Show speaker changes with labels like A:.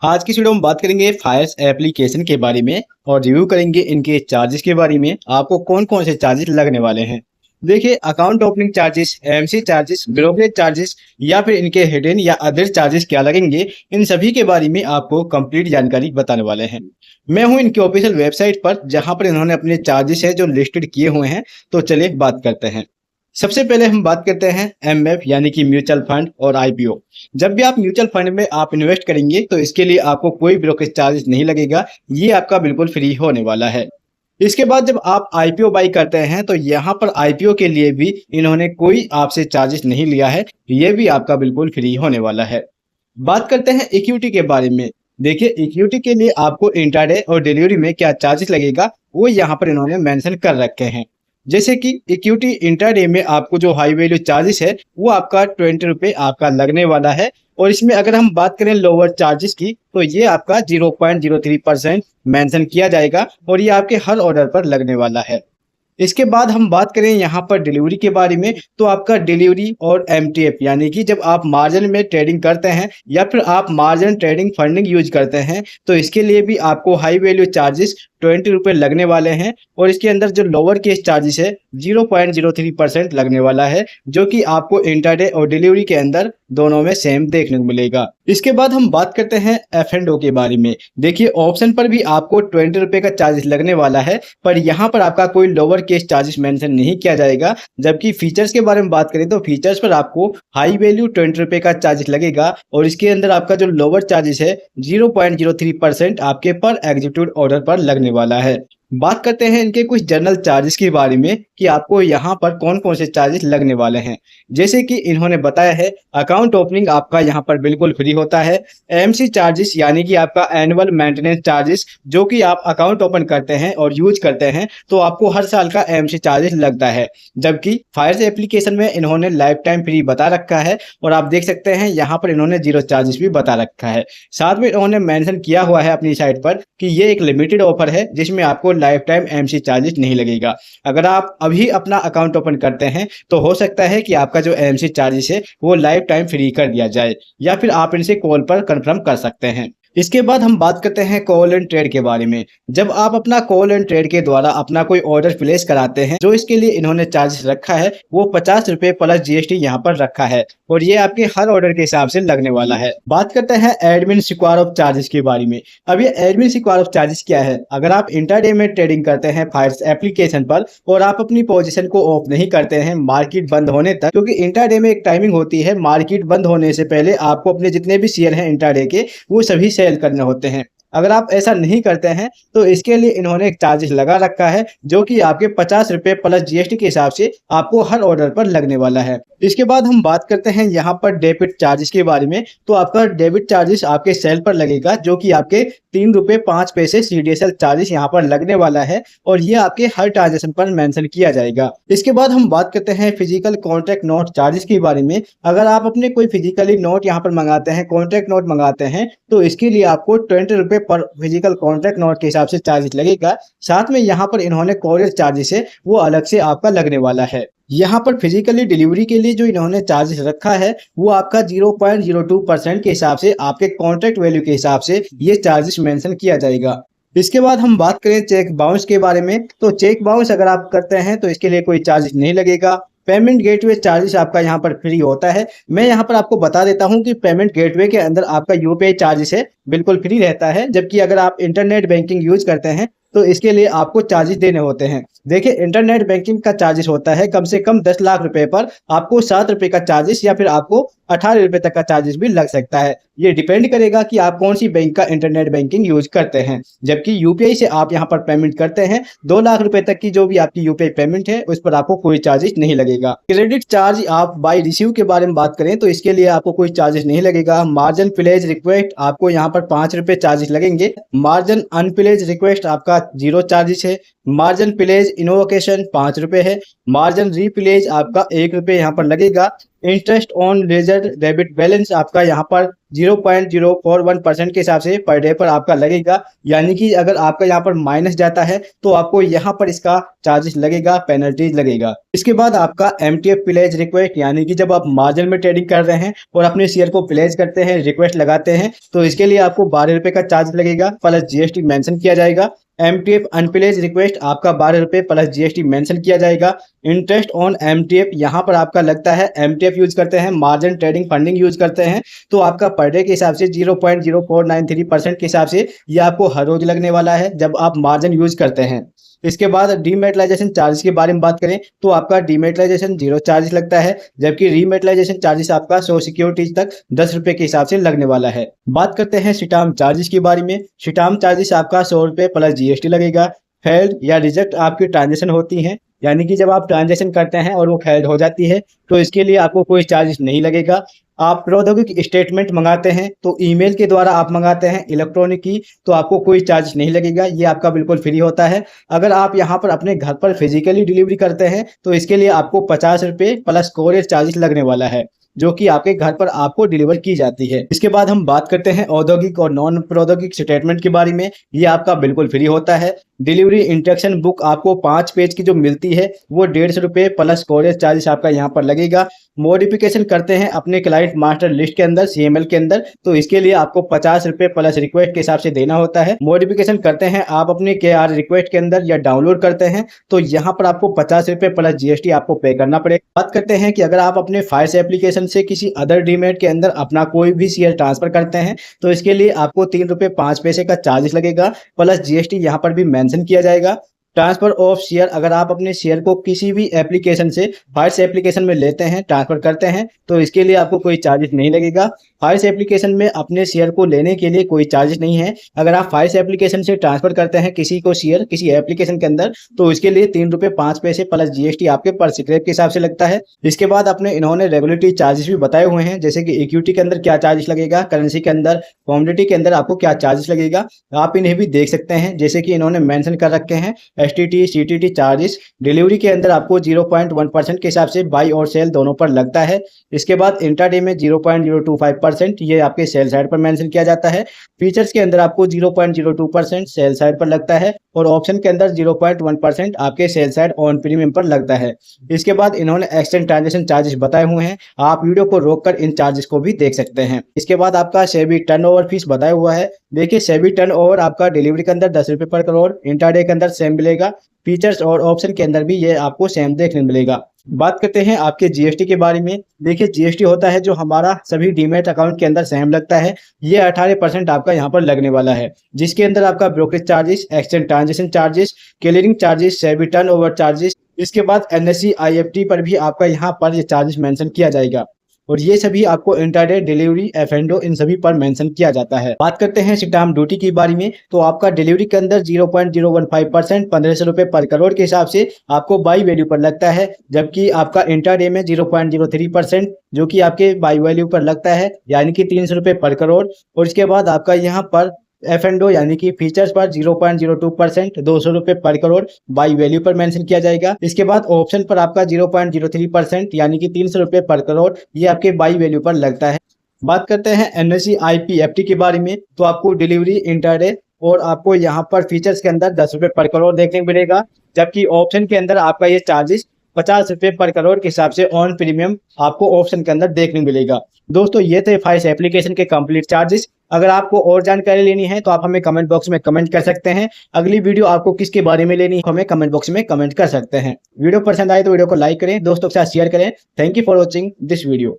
A: आज की इस वीडियो में बात करेंगे फायर्स एप्लीकेशन के बारे में और रिव्यू करेंगे इनके चार्जेस के बारे में। आपको कौन कौन से चार्जेस लगने वाले हैं। देखिए, account opening charges, MC charges, brokerage charges या फिर इनके हिडन या अदर चार्जेस क्या लगेंगे, इन सभी के बारे में आपको कंप्लीट जानकारी बताने वाले हैं। मैं हूं इनके ऑफिशियल वेबसाइट पर, जहां पर इन्होंने अपने चार्जेस है जो लिस्टेड किए हुए हैं। तो चलिए बात करते हैं। सबसे पहले हम बात करते हैं एमएफ यानी कि म्यूचुअल फंड और आईपीओ। जब भी आप म्यूचुअल फंड में आप इन्वेस्ट करेंगे तो इसके लिए आपको कोई ब्रोकरेज चार्जेस नहीं लगेगा, ये आपका बिल्कुल फ्री होने वाला है। इसके बाद जब आप आईपीओ बाई करते हैं तो यहाँ पर आईपीओ के लिए भी इन्होंने कोई आपसे चार्जेस नहीं लिया है, ये भी आपका बिल्कुल फ्री होने वाला है। बात करते हैं इक्विटी के बारे में। देखिए, इक्विटी के लिए आपको इंट्राडे और डिलीवरी में क्या चार्जेस लगेगा वो यहाँ पर इन्होंने मेंशन कर रखे हैं। जैसे कि इक्विटी इंट्राडे में आपको जो हाई वैल्यू चार्जेस है वो आपका 20 रुपये आपका लगने वाला है। और इसमें अगर हम बात करें लोअर चार्जेस की तो ये आपका 0.03% मेंशन किया जाएगा और ये आपके हर ऑर्डर पर लगने वाला है। इसके बाद हम बात करें यहाँ पर डिलीवरी के बारे में, तो आपका डिलीवरी और एमटीएफ यानी कि जब आप मार्जिन में ट्रेडिंग करते हैं या फिर आप मार्जिन ट्रेडिंग फंडिंग यूज करते हैं तो इसके लिए भी आपको हाई वैल्यू चार्जेस 20 रुपये लगने वाले हैं। और इसके अंदर जो लोअर केस चार्जेस है 0.03% लगने वाला है, जो कि आपको इंट्राडे और डिलीवरी के अंदर दोनों में सेम देखने को मिलेगा। इसके बाद हम बात करते हैं एफ एंड ओ के बारे में। देखिए, ऑप्शन पर भी आपको 20 रुपये का चार्जेस लगने वाला है, पर यहाँ पर आपका कोई लोअर केस चार्जेस मेंशन नहीं किया जाएगा। जबकि फीचर्स के बारे में बात करें तो फीचर्स पर आपको हाई वैल्यू 20 रुपये का चार्जेस लगेगा और इसके अंदर आपका जो लोअर चार्जेस है 0.03% आपके पर एग्जीक्यूटिव ऑर्डर पर लगने वाला है। बात करते हैं इनके कुछ जनरल चार्जेस के बारे में कि आपको यहाँ पर कौन कौन से चार्जेस लगने वाले हैं। जैसे कि इन्होंने बताया है, अकाउंट ओपनिंग आपका यहाँ पर बिल्कुल फ्री होता है। एमसी चार्जेस यानी कि आपका एनुअल मेंटेनेंस चार्जेस, जो कि आप अकाउंट ओपन करते हैं और यूज करते हैं तो आपको हर साल का एमसी चार्जेस लगता है। जबकि फायर्स एप्लीकेशन में इन्होंने लाइफ टाइम फ्री बता रखा है और आप देख सकते हैं यहाँ पर इन्होंने जीरो चार्जेस भी बता रखा है। साथ में इन्होंने मेंशन किया हुआ है अपनी साइट पर कि ये एक लिमिटेड ऑफर है जिसमें आपको लाइफ टाइम एमसी चार्जेस नहीं लगेगा। अगर आप अभी अपना अकाउंट ओपन करते हैं तो हो सकता है कि आपका जो एमसी चार्जेस है वो लाइफ टाइम फ्री कर दिया जाए, या फिर आप इनसे कॉल पर कंफर्म कर सकते हैं। इसके बाद हम बात करते हैं कॉल एंड ट्रेड के बारे में। जब आप अपना कॉल एंड ट्रेड के द्वारा अपना कोई ऑर्डर प्लेस कराते हैं, जो इसके लिए इन्होंने चार्जेस रखा है वो 50 रुपये प्लस जीएसटी यहाँ पर रखा है और ये आपके हर ऑर्डर के हिसाब से लगने वाला है। बात करते हैं एडमिन स्क्वायर ऑफ चार्जेस के बारे में। अब ये एडमिन स्क्वायर ऑफ चार्जेस क्या है? अगर आप इंट्राडे में ट्रेडिंग करते हैं फायर्स एप्लीकेशन पर और आप अपनी पोजीशन को ऑफ नहीं करते हैं मार्केट बंद होने तक, क्योंकि इंट्राडे में एक टाइमिंग होती है, मार्केट बंद होने से पहले आपको अपने जितने भी शेयर हैं इंट्राडे के वो सभी सेल करने होते हैं। अगर आप ऐसा नहीं करते हैं तो इसके लिए इन्होंने एक चार्जेस लगा रखा है, जो कि आपके 50 रुपये प्लस जीएसटी के हिसाब से आपको हर ऑर्डर पर लगने वाला है। इसके बाद हम बात करते हैं यहाँ पर डेबिट चार्जेस के बारे में। तो आपका डेबिट चार्जेस आपके सेल पर लगेगा, जो कि आपके 3 रुपये 5 पैसे सीडीएसएल चार्जेस यहाँ पर लगने वाला है और ये आपके हर ट्रांजेक्शन पर मेंशन किया जाएगा। इसके बाद हम बात करते हैं फिजिकल कॉन्ट्रैक्ट नोट चार्जेस के बारे में। अगर आप अपने कोई फिजिकली नोट यहाँ पर मंगाते हैं, कॉन्ट्रैक्ट नोट मंगाते हैं, तो इसके लिए आपको 20 रुपये पर फिजिकल कॉन्ट्रैक्ट नोट के हिसाब से चार्जेस लगेगा। साथ में यहाँ पर इन्होंने कोरियर चार्जेस है वो अलग से आपका लगने वाला है। यहाँ पर फिजिकली डिलीवरी के लिए जो इन्होंने चार्जेस रखा है वो आपका 0.02% के हिसाब से आपके कॉन्ट्रैक्ट वैल्यू के हिसाब से ये चार्जेस मेंशन किया जाएगा। इसके बाद हम बात करें चेक बाउंस के बारे में। तो चेक बाउंस अगर आप करते हैं तो इसके लिए कोई चार्जेस नहीं लगेगा। पेमेंट गेटवे चार्जेस आपका यहाँ पर फ्री होता है। मैं यहाँ पर आपको बता देता हूँ कि पेमेंट गेटवे के अंदर आपका यूपीआई चार्जेस है बिल्कुल फ्री रहता है, जबकि अगर आप इंटरनेट बैंकिंग यूज करते हैं तो इसके लिए आपको चार्जेस देने होते हैं। देखिए, इंटरनेट बैंकिंग का चार्जेस होता है कम से कम 10 लाख रुपए पर आपको 7 रुपए का चार्जेस या फिर आपको 18 रुपए तक का चार्जेस भी लग सकता है। ये डिपेंड करेगा कि आप कौन सी बैंक का इंटरनेट बैंकिंग यूज करते हैं। जबकि यूपीआई से आप यहाँ पर पेमेंट करते हैं 2 लाख रुपए तक की जो भी आपकी यूपीआई पेमेंट है उस पर आपको कोई चार्जेस नहीं लगेगा। क्रेडिट चार्ज आप बाय रिसीव के बारे में बात करें तो इसके लिए आपको कोई चार्जेस नहीं लगेगा। मार्जिन प्लेज रिक्वेस्ट आपको यहाँ पर 5 रुपए चार्जेस लगेंगे। मार्जिन अनप्लेज रिक्वेस्ट आपका 0 चार्जेस है। मार्जिन प्लेज इनोवेशन 5 रुपए है। मार्जिन रीप्लेस आपका 1 रुपये यहाँ पर लगेगा। Interest on ledger debit balance आपका यहाँ पर 0.041% के हिसाब से पर डे पर आपका लगेगा। यानी कि अगर आपका यहाँ पर माइनस जाता है तो आपको यहाँ पर इसका चार्जेस लगेगा, पेनल्टीज लगेगा। इसके बाद आपका MTF प्लेज रिक्वेस्ट, यानी कि जब आप मार्जिन में ट्रेडिंग कर रहे हैं और अपने शेयर को प्लेज करते हैं, रिक्वेस्ट लगाते हैं, तो इसके लिए आपको 12 रुपये का चार्ज लगेगा प्लस GST मेंशन किया जाएगा। MTF अनप्लेज रिक्वेस्ट आपका 12 रुपये प्लस GST मेंशन किया जाएगा। इंटरेस्ट ऑन MTF यहाँ पर आपका लगता है, MTF यूज करते हैं, मार्जिन ट्रेडिंग फंडिंग यूज करते हैं, तो आपका पर डे के हिसाब से 0.0493% के हिसाब से ये आपको हर रोज लगने वाला है जब आप मार्जिन यूज करते हैं। इसके बाद डीमेटलाइजेशन चार्जेस के बारे में बात करें तो आपका डीमेटलाइजेशन 0 चार्जेस लगता है, जबकि रीमेटलाइजेशन चार्जेस आपका 100 सिक्योरिटीज तक 10 रुपये के हिसाब से लगने वाला है। बात करते हैं सिटाम चार्जेस के बारे में। सिटाम चार्जेस आपका 100 रुपये प्लस GST लगेगा। फेल्ड या रिजेक्ट आपकी ट्रांजेक्शन होती हैं, यानी कि जब आप ट्रांजेक्शन करते हैं और वो फेल्ड हो जाती है तो इसके लिए आपको कोई चार्जेस नहीं लगेगा। आप प्रौद्योगिक स्टेटमेंट मंगाते हैं तो ईमेल के द्वारा आप मंगाते हैं इलेक्ट्रॉनिक की, तो आपको कोई चार्ज नहीं लगेगा, ये आपका बिल्कुल फ्री होता है। अगर आप यहाँ पर अपने घर पर फिजिकली डिलीवरी करते हैं तो इसके लिए आपको 50 रुपये प्लस कोरियर चार्जेस लगने वाला है, जो कि आपके घर पर आपको डिलीवर की जाती है। इसके बाद हम बात करते हैं औद्योगिक और नॉन प्रौद्योगिक स्टेटमेंट के बारे में। ये आपका बिल्कुल फ्री होता है। डिलीवरी इंस्ट्रक्शन बुक आपको 5 पेज की जो मिलती है वो 150 रुपये प्लस कोरियर चार्जेस आपका यहाँ पर लगेगा। मॉडिफिकेशन करते हैं अपने क्लाइंट मास्टर लिस्ट के अंदर, CML के अंदर, तो इसके लिए आपको 50 रुपये प्लस रिक्वेस्ट के हिसाब से देना होता है। मॉडिफिकेशन करते हैं आप अपने KR रिक्वेस्ट के अंदर या डाउनलोड करते हैं तो यहाँ पर आपको 50 रुपये प्लस GST आपको पे करना पड़ेगा। बात करते हैं कि अगर आप अपने फायर्स एप्लीकेशन से किसी अदर डीमेट के अंदर अपना कोई भी शेयर ट्रांसफर करते हैं तो इसके लिए आपको 3 रुपये 5 पैसे का चार्जेस लगेगा प्लस GST यहाँ पर भी मेंशन किया जाएगा। ट्रांसफर ऑफ शेयर, अगर आप अपने शेयर को किसी भी एप्लीकेशन से फायर्स एप्लीकेशन में लेते हैं, ट्रांसफर करते हैं, तो इसके लिए आपको कोई चार्जेस नहीं लगेगा। फायर्स एप्लीकेशन में अपने शेयर को लेने के लिए कोई चार्जेस नहीं है। अगर आप फायर्स एप्लीकेशन से ट्रांसफर करते हैं किसी को शेयर किसी एप्लीकेशन के अंदर तो इसके लिए 3 रुपये 5 पैसे प्लस GST आपके पर स्क्रैप के हिसाब से लगता है। इसके बाद अपने इन्होंने रेगुलेटरी चार्जेस भी बताए हुए हैं, जैसे कि इक्विटी के अंदर क्या चार्जेस लगेगा, करेंसी के अंदर, कमोडिटी के अंदर आपको क्या चार्जेस लगेगा, आप इन्हें भी देख सकते हैं। जैसे कि इन्होंने मेंशन कर रखे हैं STT CTT चार्जेस डिलीवरी के अंदर आपको 0.1% के हिसाब से बाई और सेल दोनों पर लगता है। इसके बाद इंट्राडे में 0.025% ये आपके सेल साइड पर मेंशन किया जाता है। फीचर्स के अंदर आपको 0.02% सेल साइड पर लगता है और ऑप्शन के अंदर 0.1% आपके सेल साइड ऑन प्रीमियम पर लगता है। इसके बाद इन्होंने एक्सचेंज ट्रांजेक्शन चार्जेस बताए हुए हैं, आप वीडियो को रोककर इन चार्जेस को भी देख सकते हैं। इसके बाद आपका सेबी टर्नओवर फीस बताया हुआ है। देखिए सेबी टर्नओवर आपका डिलीवरी के अंदर 10 रुपये पर करोड़, इंट्राडे के अंदर सेम मिलेगा, फीचर्स और ऑप्शन के अंदर भी ये आपको सेम देखने मिलेगा। बात करते हैं आपके GST के बारे में। देखिए GST होता है जो हमारा सभी डीमेट अकाउंट के अंदर सेम लगता है, ये 18% आपका यहाँ पर लगने वाला है, जिसके अंदर आपका brokerage charges, exchange transaction charges, clearing charges, SEBI turnover charges, इसके बाद NSE IFT पर भी आपका यहाँ पर ये चार्जेस मेंशन किया जाएगा और ये सभी आपको इंट्राडे, डिलीवरी, F&O इन सभी पर मेंशन किया जाता है। बात करते हैं स्टैम्प ड्यूटी की बारे में, तो आपका डिलीवरी के अंदर 0.015% 1500 रुपये पर करोड़ के हिसाब से आपको बाई वैल्यू पर लगता है, जबकि आपका इंट्राडे में 0.03% जो कि आपके बाई वैल्यू पर लगता है, यानी कि 300 रुपये पर करोड़। और इसके बाद आपका यहाँ पर F&O यानी कि फीचर्स पर 0.02% 200 रुपये पर करोड़ बाई वैल्यू पर मेंशन किया जाएगा। इसके बाद ऑप्शन पर आपका 0.03% यानी कि 300 रुपये पर करोड़ ये आपके बाई वैल्यू पर लगता है। बात करते हैं NSE IPFT के बारे में, तो आपको डिलीवरी, इंट्राडे और आपको यहाँ पर फीचर्स के अंदर 10 रुपये पर करोड़ देखने को मिलेगा, जबकि ऑप्शन के अंदर आपका ये चार्जेस 50 रुपये पर करोड़ के हिसाब से ऑन प्रीमियम आपको ऑप्शन के अंदर देखने मिलेगा। दोस्तों ये थे फायर्स एप्लीकेशन के कंप्लीट चार्जेस। अगर आपको और जानकारी लेनी है तो आप हमें कमेंट बॉक्स में कमेंट कर सकते हैं। अगली वीडियो आपको किसके बारे में लेनी है हमें कमेंट बॉक्स में कमेंट कर सकते हैं। वीडियो पसंद आए तो वीडियो को लाइक करें, दोस्तों के साथ शेयर करें। Thank you for watching this video.